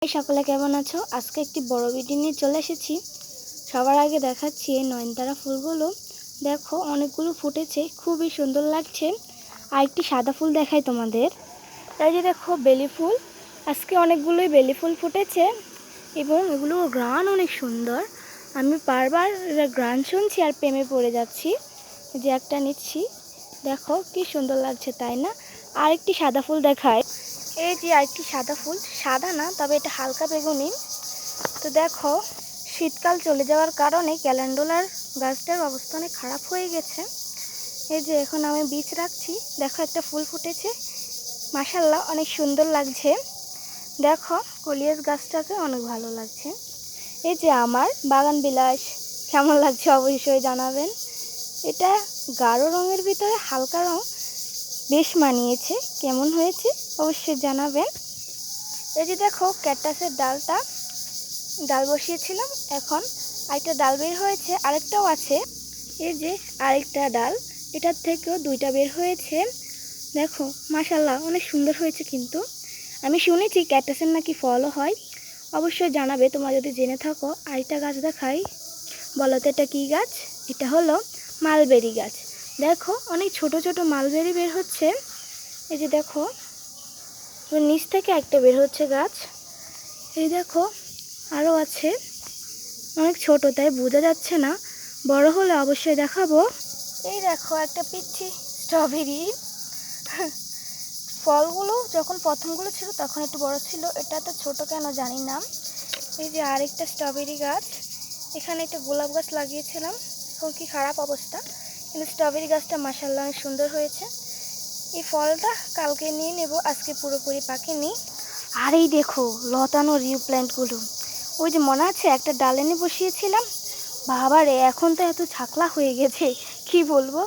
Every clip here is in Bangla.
সকলে কেমন আছো? আজকে একটি বড় ভিডিও নিয়ে চলে এসেছি। সবার আগে দেখাচ্ছি এই নয়নতারা ফুলগুলো। দেখো অনেকগুলো ফুটেছে, খুবই সুন্দর লাগছে। আর একটি সাদা ফুল দেখাই তোমাদের। এই যে দেখো বেলি ফুল, আজকে অনেকগুলোই বেলি ফুল ফুটেছে এবং এগুলোর ঘ্রাণ অনেক সুন্দর। আমি বারবার ঘ্রাণ শুনছি আর প্রেমে পড়ে যাচ্ছি। যে একটা নিচ্ছি, দেখো কি সুন্দর লাগছে, তাই না? আরেকটি সাদা ফুল দেখায়। এই যে আরেকটি সাদা ফুল, সাদা না তবে এটা হালকা বেগুনি। তো দেখো শীতকাল চলে যাওয়ার কারণে ক্যালেন্ডুলার গাছটার অবস্থা অনেক খারাপ হয়ে গেছে। এই যে এখন আমি বীজ রাখছি, দেখো একটা ফুল ফুটেছে, মাশাআল্লাহ অনেক সুন্দর লাগছে। দেখো কলিয়াস গাছটাকে অনেক ভালো লাগছে। এই যে আমার বাগান বিলাস কেমন লাগছে অবশ্যই জানাবেন। এটা গাঢ় রঙের ভিতরে হালকা রং, বেশ মানিয়েছে। কেমন হয়েছে অবশ্যই জানাবেন। এই যে দেখো ক্যাকটাসের ডাল বসিয়েছিলাম, এখন আরেকটা ডাল বের হয়েছে, আরেকটাও আছে। এই যে আরেকটা ডাল, এটার থেকেও দুইটা বের হয়েছে। দেখো মাশাআল্লাহ অনেক সুন্দর হয়েছে। কিন্তু আমি শুনেছি ক্যাকটাসের নাকি ফলও হয়, অবশ্যই জানাবে তোমরা যদি জেনে থাকো। আরেকটা গাছ দেখাই, বলো তো এটা কী গাছ? এটা হলো মালবেরি গাছ। দেখো অনেক ছোট ছোট মালবেরি বের হচ্ছে। এই যে দেখো নিচ থেকে একটা বের হচ্ছে গাছ। এই দেখো আরও আছে, অনেক ছোট তাই বোঝা যাচ্ছে না, বড় হলে অবশ্যই দেখাবো। এই দেখো একটা পিচ্ছি স্ট্রবেরি। ফলগুলো যখন প্রথমগুলো ছিল তখন একটু বড় ছিল, এটা তো ছোট কেন জানি না। এই যে আরেকটা স্ট্রবেরি গাছ, এখানে একটা গোলাপ গাছ লাগিয়েছিলাম, এখন কি খারাপ অবস্থা, কিন্তু স্ট্রবেরি গাছটা মাশাআল্লাহ অনেক সুন্দর হয়েছে। এই ফলটা কালকে নিয়ে নেব, আজকে পুরোপুরি পাকেনি। আর এই দেখো লতানো রিউ প্ল্যান্টগুলো, ওই যে মনে আছে একটা ডাল এনে বসিয়েছিলাম, বাবারে এখন তো এত ছাকলা হয়ে গেছে কি বলবো।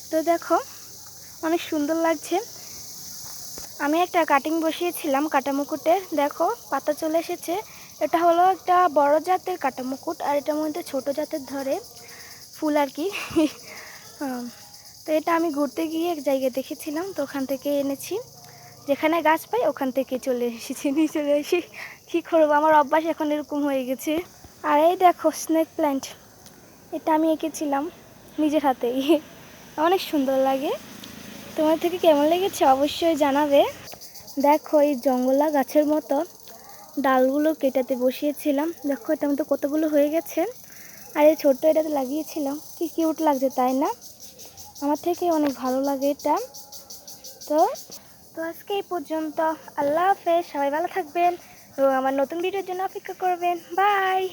তো দেখো অনেক সুন্দর লাগছে। আমি একটা কাটিং বসিয়েছিলাম কাটামুকুটের, দেখো পাতা চলে এসেছে। এটা হলো একটা বড় জাতের কাটামুকুট, আর এটার মধ্যে ছোট জাতের ধরে ফুল আর কি। তো এটা আমি ঘুরতে গিয়ে এক জায়গায় দেখেছিলাম, তো ওখান থেকে এনেছি। যেখানে গাছ পাই ওখান থেকে চলে এসেছি, নিয়ে চলে এসে কী করবো, আমার অভ্যাস এখন এরকম হয়ে গেছে। আর এই দেখো স্নেক প্ল্যান্ট, এটা আমি এঁকেছিলাম নিজের হাতেই, অনেক সুন্দর লাগে। তোমার থেকে কেমন লেগেছে অবশ্যই জানাবে। দেখো এই জঙ্গলা গাছের মতো ডালগুলো কেটাতে বসিয়েছিলাম, দেখো এটার মধ্যে কতগুলো হয়ে গেছে। আর এই ছোট্ট এটাতে লাগিয়েছিলাম, কি কিউট লাগছে তাই না? আমার থেকে অনেক ভালো লাগে এটা। তো আজকে এই পর্যন্ত, আল্লাহ হাফেজ, সবাই ভালো থাকবেন এবং আমার নতুন ভিডিওর জন্য অপেক্ষা করবেন। বাই।